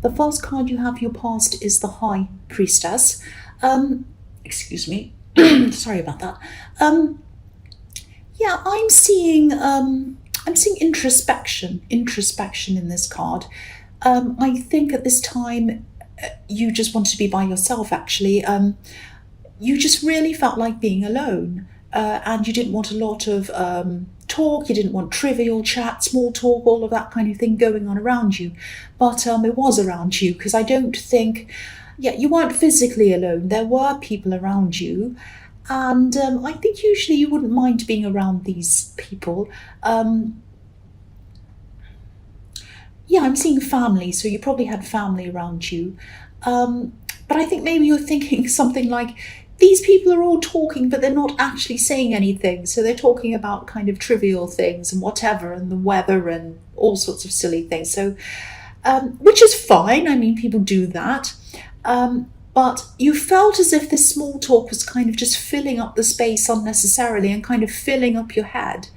The first card you have for your past is the High Priestess. Excuse me. Sorry about that. Yeah, I'm seeing introspection in this card. I think at this time you just wanted to be by yourself, actually. You just really felt like being alone, and you didn't want a lot of talk. You didn't want trivial chat, small talk, all of that kind of thing going on around you. But it was around you, because I don't think, yeah, you weren't physically alone. There were people around you. And I think usually you wouldn't mind being around these people. Yeah, I'm seeing family, so you probably had family around you. But I think maybe you're thinking something like, these people are all talking, but they're not actually saying anything. So they're talking about kind of trivial things and whatever, and the weather and all sorts of silly things. So, which is fine. I mean, people do that. But you felt as if this small talk was kind of just filling up the space unnecessarily and kind of filling up your head.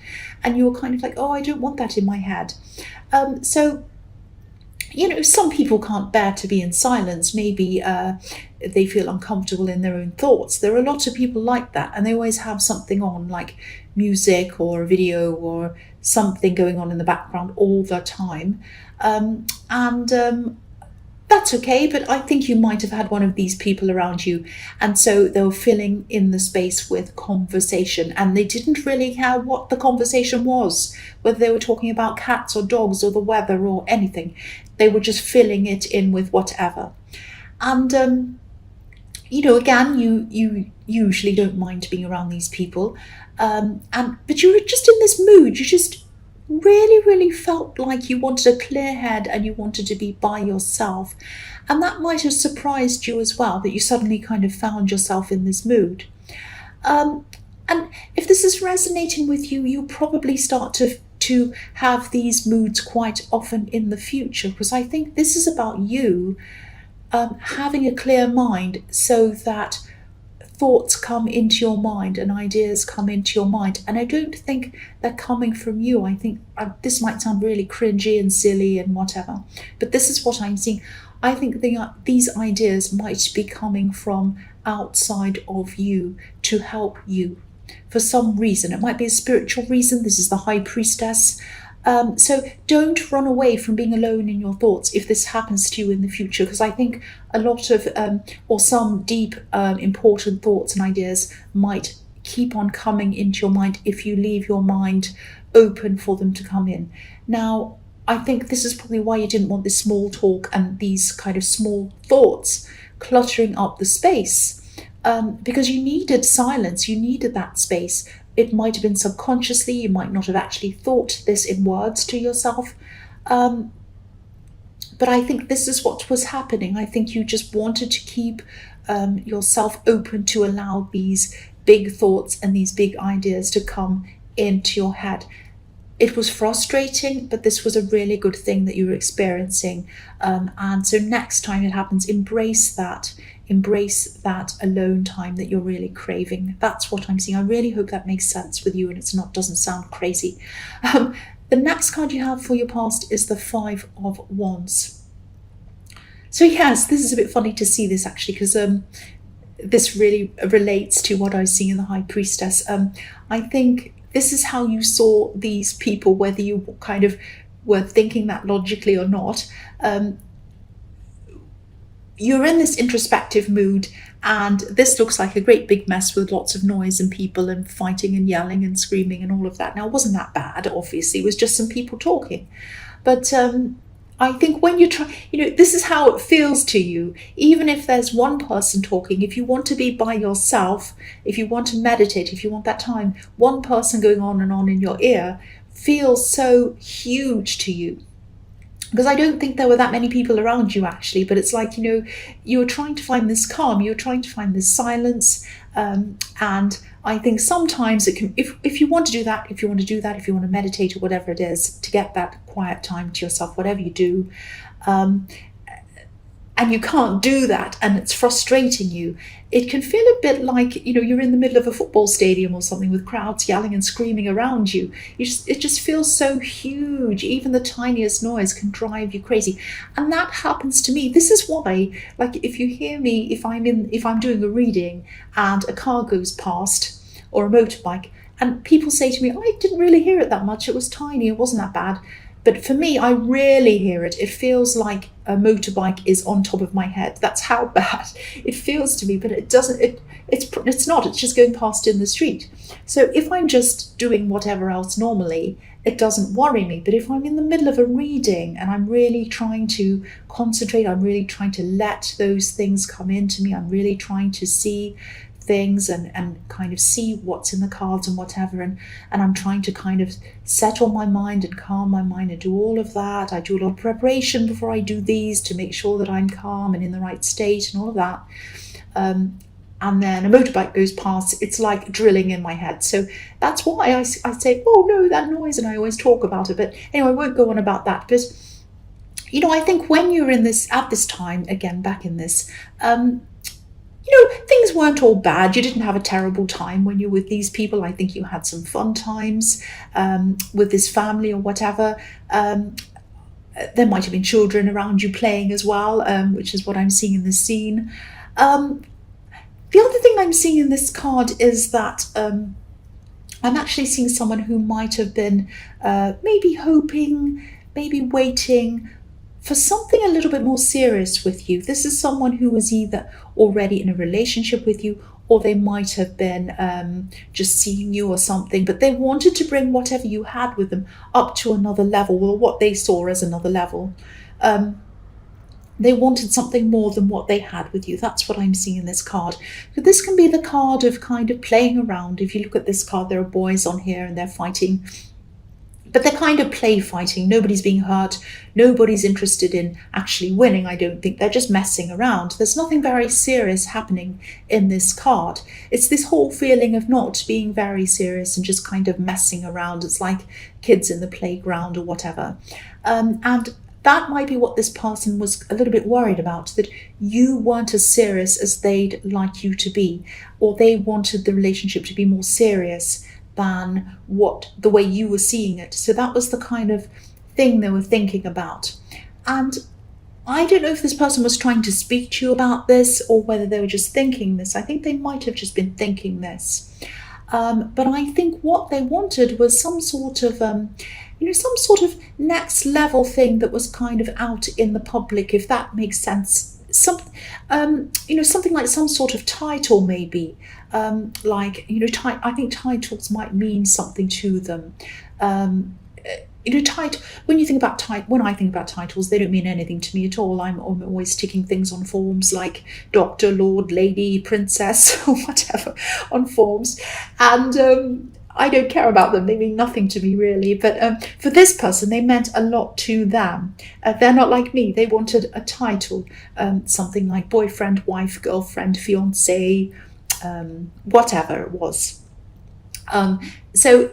And you were kind of like, oh, I don't want that in my head. So, some people can't bear to be in silence. Maybe they feel uncomfortable in their own thoughts. There are a lot of people like that, and they always have something on, like music or a video or something going on in the background all the time. That's okay, but I think you might have had one of these people around you, and so they were filling in the space with conversation, and they didn't really care what the conversation was, whether they were talking about cats or dogs or the weather or anything. They were just filling it in with whatever. And again, you usually don't mind being around these people, but you were just in this mood. You just really, really felt like you wanted a clear head and you wanted to be by yourself. And that might have surprised you as well, that you suddenly kind of found yourself in this mood. And if this is resonating with you, you'll probably start to have these moods quite often in the future, because I think this is about you having a clear mind, so that thoughts come into your mind and ideas come into your mind. And I don't think they're coming from you. I think this might sound really cringy and silly and whatever, but this is what I'm seeing. I think these ideas might be coming from outside of you to help you for some reason. It might be a spiritual reason. This is the High Priestess. So don't run away from being alone in your thoughts if this happens to you in the future, because I think a lot of, or some deep, important thoughts and ideas might keep on coming into your mind if you leave your mind open for them to come in. Now, I think this is probably why you didn't want this small talk and these kind of small thoughts cluttering up the space, because you needed silence, you needed that space. It might have been subconsciously, you might not have actually thought this in words to yourself. But I think this is what was happening. I think you just wanted to keep yourself open to allow these big thoughts and these big ideas to come into your head. It was frustrating, but this was a really good thing that you were experiencing. And so next time it happens, embrace that alone time that you're really craving. That's what I'm seeing. I really hope that makes sense with you and doesn't sound crazy. The next card you have for your past is the Five of Wands. So yes, this is a bit funny to see this actually, because this really relates to what I was seeing in the High Priestess. I think this is how you saw these people, whether you kind of were thinking that logically or not. You're in this introspective mood, and this looks like a great big mess with lots of noise and people and fighting and yelling and screaming and all of that. Now, it wasn't that bad, obviously. It was just some people talking. But I think when you try, this is how it feels to you. Even if there's one person talking, if you want to be by yourself, if you want to meditate, if you want that time, one person going on and on in your ear feels so huge to you. Because I don't think there were that many people around you actually, but it's like, you were trying to find this calm, you were trying to find this silence. And I think sometimes it can, if you want to do that, if you want to meditate or whatever it is, to get that quiet time to yourself, whatever you do, and you can't do that, and it's frustrating you, it can feel a bit like, you're in the middle of a football stadium or something with crowds yelling and screaming around you. It just feels so huge. Even the tiniest noise can drive you crazy. And that happens to me. This is why, like, if you hear me, if I'm doing a reading and a car goes past or a motorbike, and people say to me, I didn't really hear it that much. It was tiny. It wasn't that bad. But for me, I rarely hear it. It feels like a motorbike is on top of my head. That's how bad it feels to me. But it doesn't. It's not. It's just going past in the street. So if I'm just doing whatever else normally, it doesn't worry me. But if I'm in the middle of a reading and I'm really trying to concentrate, I'm really trying to let those things come into me, I'm really trying to see things and kind of see what's in the cards and whatever, and I'm trying to kind of settle my mind and calm my mind and do all of that. I do a lot of preparation before I do these to make sure that I'm calm and in the right state and all of that. And then a motorbike goes past, it's like drilling in my head. So that's why I say, oh no, that noise, and I always talk about it. But anyway, I won't go on about that. But I think when you're in this, at this time, again, back in this, things weren't all bad. You didn't have a terrible time when you're with these people. I think you had some fun times with this family or whatever. There might have been children around you playing as well, which is what I'm seeing in this scene. The other thing I'm seeing in this card is that I'm actually seeing someone who might have been maybe hoping, maybe waiting for something a little bit more serious with you. This is someone who was either already in a relationship with you, or they might have been just seeing you or something, but they wanted to bring whatever you had with them up to another level, or what they saw as another level. They wanted something more than what they had with you. That's what I'm seeing in this card. So this can be the card of kind of playing around. If you look at this card, there are boys on here and they're fighting. But they're kind of play fighting. Nobody's being hurt. Nobody's interested in actually winning, I don't think. They're just messing around. There's nothing very serious happening in this card. It's this whole feeling of not being very serious and just kind of messing around. It's like kids in the playground or whatever. And that might be what this person was a little bit worried about, that you weren't as serious as they'd like you to be, or they wanted the relationship to be more serious than the way you were seeing it. So that was the kind of thing they were thinking about. And I don't know if this person was trying to speak to you about this or whether they were just thinking this. I think they might have just been thinking this. But I think what they wanted was some sort of next level thing that was kind of out in the public, if that makes sense. Something like some sort of title, maybe. I think titles might mean something to them. When I think about titles, they don't mean anything to me at all. I'm always ticking things on forms like doctor, lord, lady, princess, or whatever on forms, and I don't care about them. They mean nothing to me, really. But for this person, they meant a lot to them. They're not like me. They wanted a title, something like boyfriend, wife, girlfriend, fiancé, whatever it was. So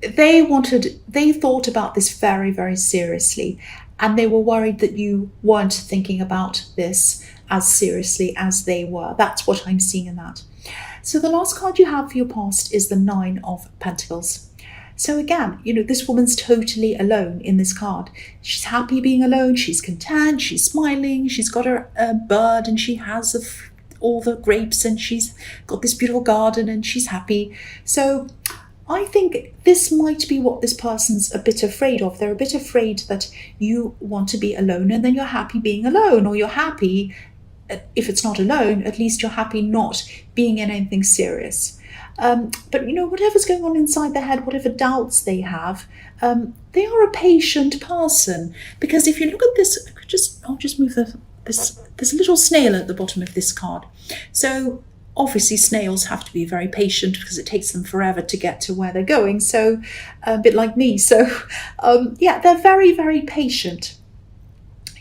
they thought about this very, very seriously, and they were worried that you weren't thinking about this as seriously as they were. That's what I'm seeing in that. So the last card you have for your past is the Nine of Pentacles. So again, this woman's totally alone in this card. She's happy being alone. She's content. She's smiling. She's got her bird, and she has all the grapes, and she's got this beautiful garden, and she's happy. So I think this might be what this person's a bit afraid of. They're a bit afraid that you want to be alone, and then you're happy being alone, or you're happy, if it's not alone, at least you're happy not being in anything serious. But whatever's going on inside their head, whatever doubts they have, they are a patient person. Because if you look at this, I'll just move there's a little snail at the bottom of this card. So obviously snails have to be very patient because it takes them forever to get to where they're going. So a bit like me. So they're very, very patient.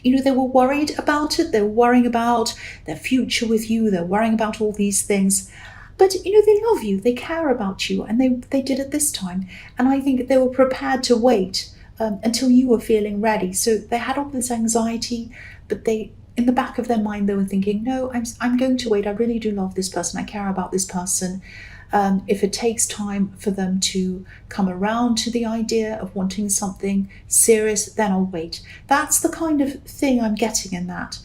They were worried about it. They were worrying about their future with you. They're worrying about all these things. But, they love you. They care about you. And they did it this time. And I think they were prepared to wait until you were feeling ready. So they had all this anxiety, but in the back of their mind, they were thinking, no, I'm going to wait. I really do love this person. I care about this person. If it takes time for them to come around to the idea of wanting something serious, then I'll wait. That's the kind of thing I'm getting in that.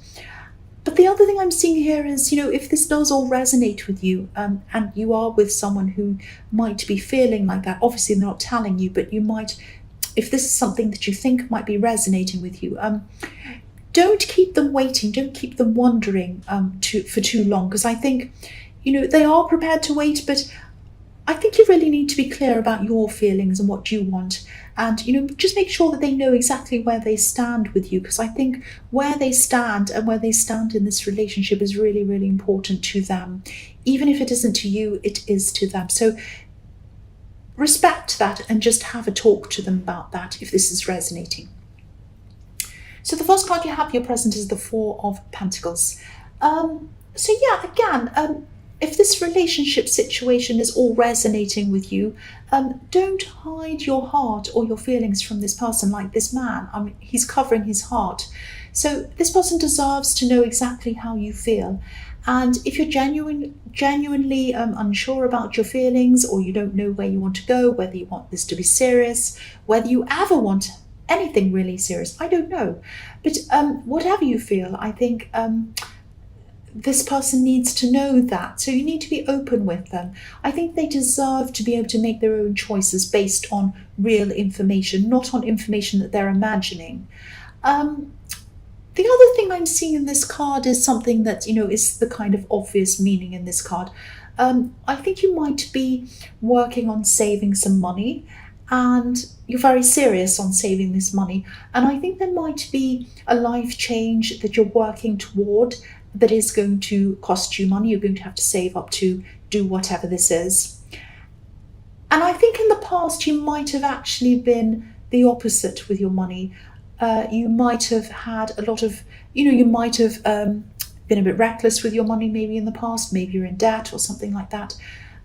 But the other thing I'm seeing here is, if this does all resonate with you, and you are with someone who might be feeling like that, obviously they're not telling you, but you might, if this is something that you think might be resonating with you, don't keep them waiting, don't keep them wondering for too long, because I think, they are prepared to wait, but I think you really need to be clear about your feelings and what you want. And, just make sure that they know exactly where they stand with you, because I think where they stand and where they stand in this relationship is really, really important to them. Even if it isn't to you, it is to them. So respect that and just have a talk to them about that if this is resonating. So the first card you have here present is the Four of Pentacles. If this relationship situation is all resonating with you, don't hide your heart or your feelings from this person like this man. I mean, he's covering his heart. So this person deserves to know exactly how you feel. And if you're genuinely unsure about your feelings, or you don't know where you want to go, whether you want this to be serious, whether you ever want anything really serious, I don't know. But whatever you feel, I think this person needs to know that. So you need to be open with them. I think they deserve to be able to make their own choices based on real information, not on information that they're imagining. The other thing I'm seeing in this card is something that, is the kind of obvious meaning in this card. I think you might be working on saving some money, and you're very serious on saving this money. And I think there might be a life change that you're working toward that is going to cost you money. You're going to have to save up to do whatever this is. And I think in the past you might have actually been the opposite with your money. You might have had a lot of, you might have been a bit reckless with your money maybe in the past. Maybe you're in debt or something like that.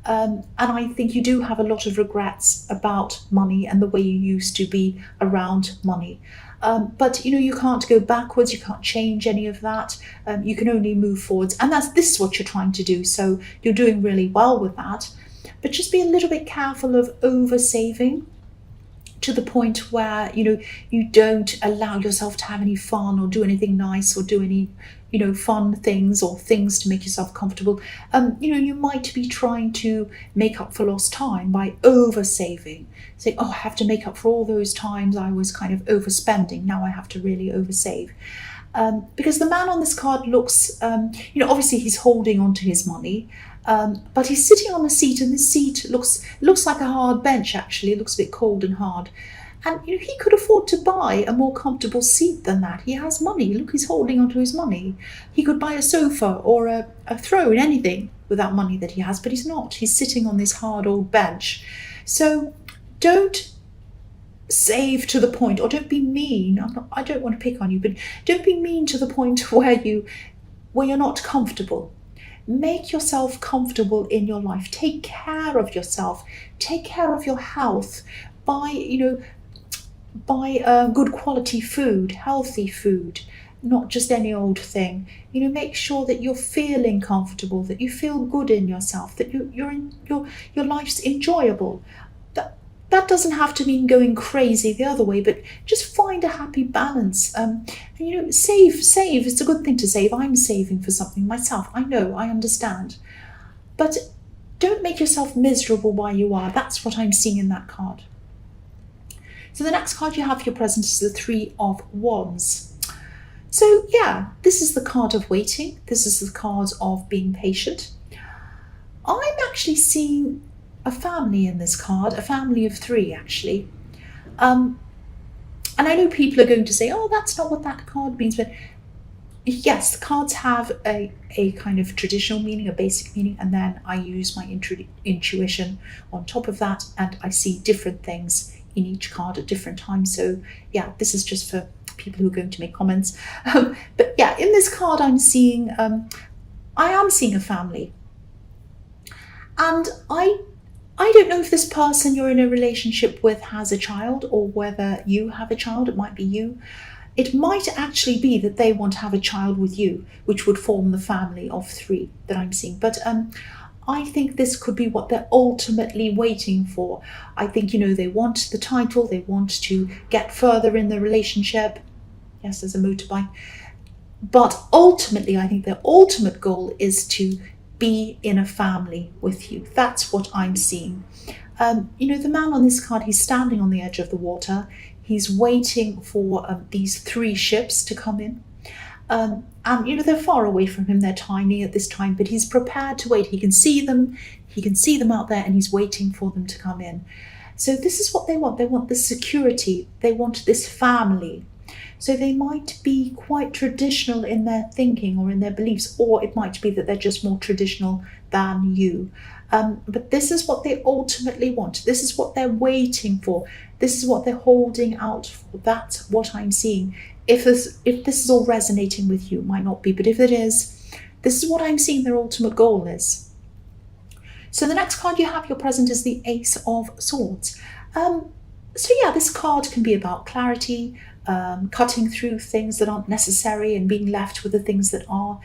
And I think you do have a lot of regrets about money and the way you used to be around money. But you can't go backwards, you can't change any of that. You can only move forwards, and this is what you're trying to do. So you're doing really well with that. But just be a little bit careful of over saving to the point where you don't allow yourself to have any fun or do anything nice or do any fun things or things to make yourself comfortable. You might be trying to make up for lost time by over saving. Say, I have to make up for all those times I was kind of overspending. Now I have to really over save. Because the man on this card looks, obviously he's holding on to his money, but he's sitting on a seat, and this seat looks like a hard bench. Actually, it looks a bit cold and hard. And he could afford to buy a more comfortable seat than that. He has money. Look, he's holding onto his money. He could buy a sofa or a throne, anything with that money that he has, but he's not. He's sitting on this hard old bench. So don't save to the point, or don't be mean. I don't want to pick on you, but don't be mean to the point where you're not comfortable. Make yourself comfortable in your life. Take care of yourself. Take care of your health. Buy good quality food, healthy food, not just any old thing. Make sure that you're feeling comfortable, that you feel good in yourself, that your life's enjoyable. That doesn't have to mean going crazy the other way, but just find a happy balance. Save. It's a good thing to save. I'm saving for something myself. I know, I understand. But don't make yourself miserable while you are. That's what I'm seeing in that card. So the next card you have here present is the Three of Wands. So yeah, this is the card of waiting. This is the card of being patient. I'm actually seeing a family in this card, a family of three actually. And I know people are going to say, that's not what that card means, but yes, the cards have a kind of traditional meaning, a basic meaning, and then I use my intuition on top of that, and I see different things in each card at different times. So yeah, this is just for people who are going to make comments. But yeah, in this card I'm seeing, I am seeing a family. And I don't know if this person you're in a relationship with has a child or whether you have a child. It might be you. It might actually be that they want to have a child with you, which would form the family of three that I'm seeing. But I think this could be what they're ultimately waiting for. I think, they want the title, they want to get further in the relationship. Yes, there's a motorbike. But ultimately, I think their ultimate goal is to be in a family with you. That's what I'm seeing. The man on this card, he's standing on the edge of the water. He's waiting for these three ships to come in. And they're far away from him. They're tiny at this time, but he's prepared to wait. He can see them. He can see them out there, and he's waiting for them to come in. So this is what they want. They want this security. They want this family. So they might be quite traditional in their thinking or in their beliefs, or it might be that they're just more traditional than you. But this is what they ultimately want. This is what they're waiting for. This is what they're holding out for. That's what I'm seeing. If this is all resonating with you, it might not be, but if it is, this is what I'm seeing their ultimate goal is. So the next card you have, your present, is the Ace of Swords. This card can be about clarity, cutting through things that aren't necessary and being left with the things that are.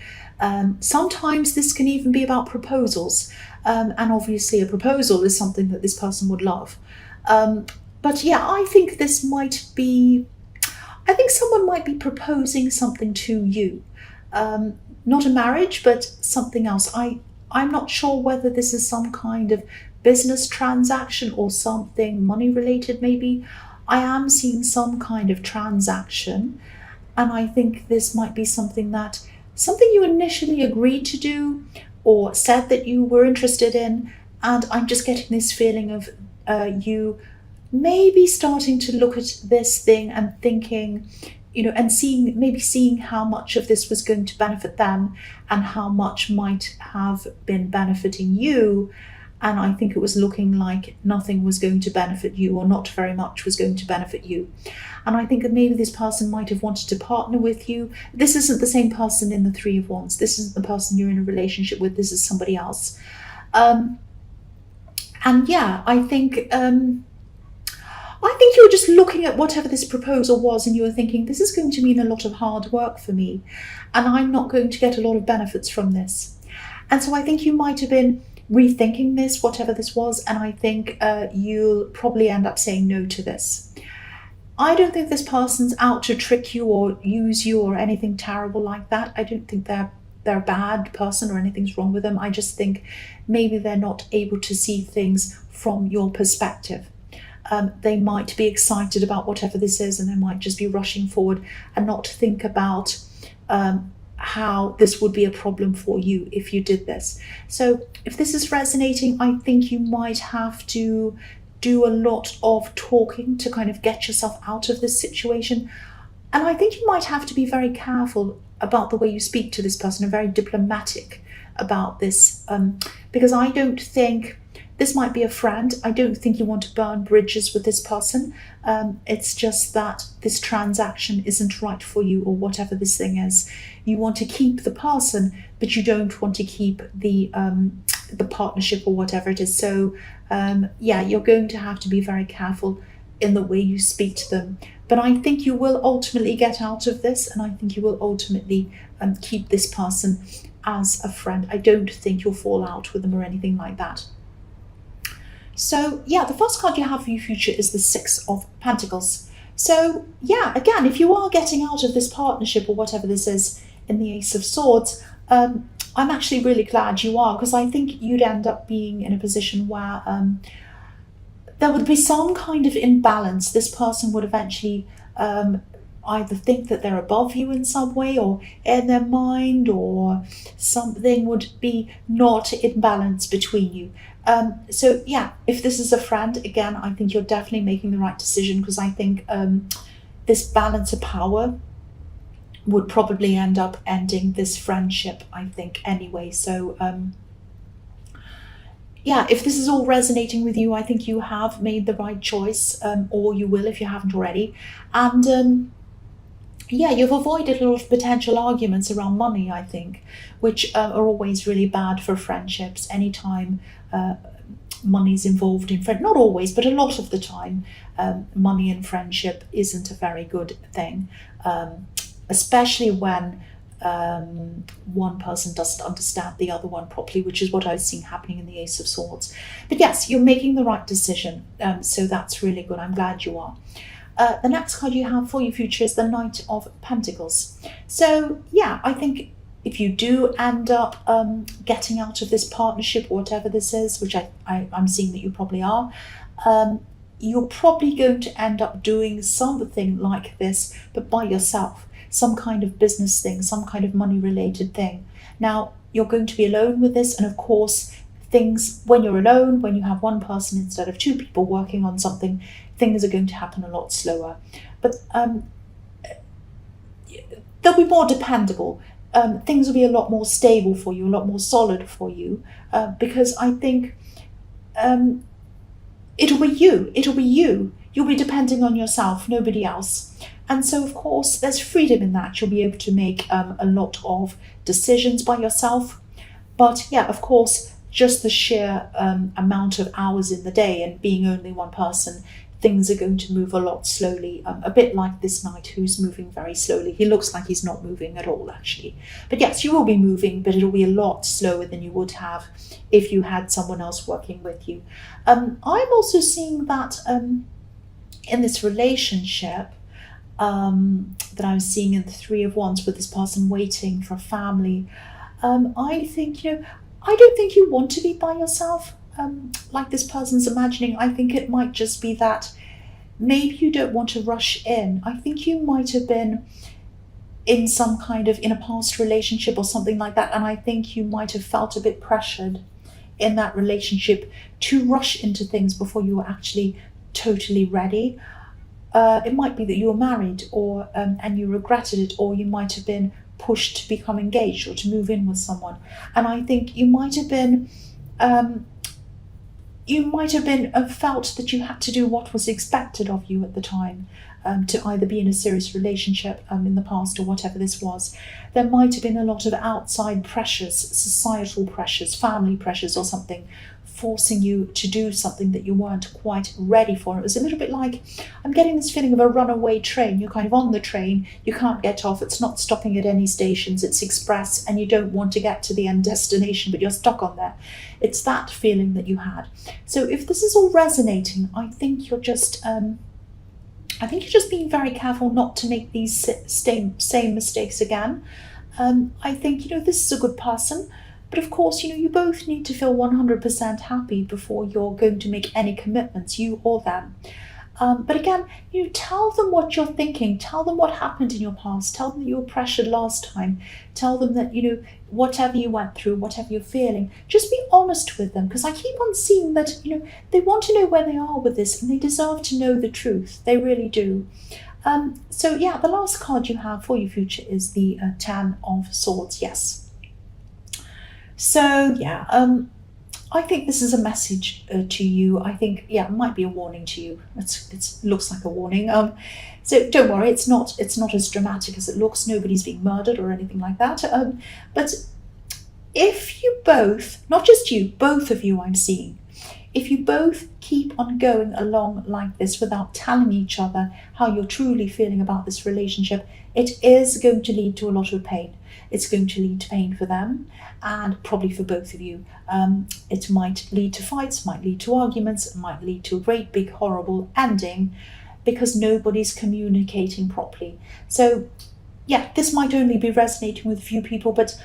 Sometimes this can even be about proposals. And obviously a proposal is something that this person would love. I think this might be, I think someone might be proposing something to you. Not a marriage, but something else. I'm not sure whether this is some kind of business transaction or something money related maybe. I am seeing some kind of transaction, and I think this might be something you initially agreed to do or said that you were interested in, and I'm just getting this feeling of you maybe starting to look at this thing and thinking, and seeing how much of this was going to benefit them and how much might have been benefiting you. And I think it was looking like nothing was going to benefit you, or not very much was going to benefit you. And I think that maybe this person might have wanted to partner with you. This isn't the same person in the Three of Wands. This isn't the person you're in a relationship with. This is somebody else. I think you were just looking at whatever this proposal was, and you were thinking, this is going to mean a lot of hard work for me, and I'm not going to get a lot of benefits from this. And so I think you might have been rethinking this, whatever this was, and I think you'll probably end up saying no to this. I don't think this person's out to trick you or use you or anything terrible like that. I don't think they're a bad person or anything's wrong with them. I just think maybe they're not able to see things from your perspective. They might be excited about whatever this is, and they might just be rushing forward and not think about how this would be a problem for you if you did this. So if this is resonating, I think you might have to do a lot of talking to kind of get yourself out of this situation. And I think you might have to be very careful about the way you speak to this person, and very diplomatic about this, because I don't think this might be a friend. I don't think you want to burn bridges with this person. It's just that this transaction isn't right for you, or whatever this thing is. You want to keep the person, but you don't want to keep the partnership or whatever it is. So you're going to have to be very careful in the way you speak to them. But I think you will ultimately get out of this, and I think you will ultimately keep this person as a friend. I don't think you'll fall out with them or anything like that. So the first card you have for your future is the Six of Pentacles. So again, if you are getting out of this partnership or whatever this is in the Ace of Swords, I'm actually really glad you are, because I think you'd end up being in a position where there would be some kind of imbalance. This person would eventually either think that they're above you in some way, or in their mind, or something would be not in balance between you. If this is a friend, again, I think you're definitely making the right decision, because I think this balance of power would probably end up ending this friendship, I think, anyway. So if this is all resonating with you, I think you have made the right choice, or you will if you haven't already. And you've avoided a lot of potential arguments around money, I think, which are always really bad for friendships. Anytime money's involved in friend. Not always, but a lot of the time, money in friendship isn't a very good thing, especially when one person doesn't understand the other one properly, which is what I've seen happening in the Ace of Swords. But yes, you're making the right decision, so that's really good. I'm glad you are. The next card you have for your future is the Knight of Pentacles. So yeah, I think if you do end up getting out of this partnership, or whatever this is, which I'm seeing that you probably are, you're probably going to end up doing something like this, but by yourself. Some kind of business thing, some kind of money related thing. Now, you're going to be alone with this, and of course, things, when you're alone, when you have one person instead of two people working on something, things are going to happen a lot slower. But they'll be more dependable. Things will be a lot more stable for you, a lot more solid for you, because I think it'll be you. You'll be depending on yourself, nobody else. And so, of course, there's freedom in that. You'll be able to make a lot of decisions by yourself. But yeah, of course, just the sheer amount of hours in the day and being only one person, things are going to move a lot slowly, a bit like this knight who's moving very slowly. He looks like he's not moving at all, actually. But yes, you will be moving, but it'll be a lot slower than you would have if you had someone else working with you. I'm also seeing that in this relationship, that I was seeing in the Three of Wands with this person waiting for a family, I think, I don't think you want to be by yourself, like this person's imagining. I think it might just be that maybe you don't want to rush in. I think you might have been in in a past relationship or something like that, and I think you might have felt a bit pressured in that relationship to rush into things before you were actually totally ready. It might be that you were married, or and you regretted it, or you might have been pushed to become engaged or to move in with someone. And I think you might have been felt that you had to do what was expected of you at the time, to either be in a serious relationship in the past or whatever this was. There might have been a lot of outside pressures, societal pressures, family pressures or something, forcing you to do something that you weren't quite ready for. It was a little bit like, I'm getting this feeling of a runaway train. You're kind of on the train, you can't get off, it's not stopping at any stations, it's express, and you don't want to get to the end destination, but you're stuck on there. It's that feeling that you had. So if this is all resonating, I think you're just being very careful not to make these same mistakes again. I think, this is a good person. But of course, you both need to feel 100% happy before you're going to make any commitments, you or them. But again, tell them what you're thinking. Tell them what happened in your past. Tell them that you were pressured last time. Tell them that, whatever you went through, whatever you're feeling, just be honest with them. Because I keep on seeing that, they want to know where they are with this, and they deserve to know the truth. They really do. So yeah, the last card you have for your future is the Ten of Swords. Yes. So yeah, I think this is a message to you. I think, it might be a warning to you. It looks like a warning. So don't worry, it's not as dramatic as it looks. Nobody's being murdered or anything like that. But if you both, not just you, both of you I'm seeing, if you both keep on going along like this without telling each other how you're truly feeling about this relationship, it is going to lead to a lot of pain. It's going to lead to pain for them, and probably for both of you. It might lead to fights, might lead to arguments, it might lead to a great big horrible ending because nobody's communicating properly. So yeah, this might only be resonating with a few people, but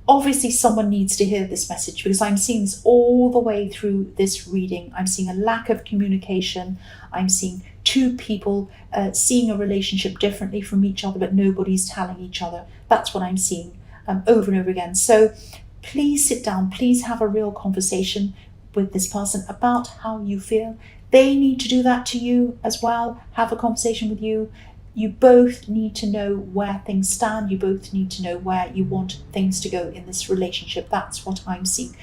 obviously someone needs to hear this message, because I'm seeing this all the way through this reading. I'm seeing a lack of communication. I'm seeing two people seeing a relationship differently from each other, but nobody's telling each other. That's what I'm seeing over and over again. So please sit down, please have a real conversation with this person about how you feel. They need to do that to you as well, have a conversation with you. You both need to know where things stand. You both need to know where you want things to go in this relationship. That's what I'm seeing.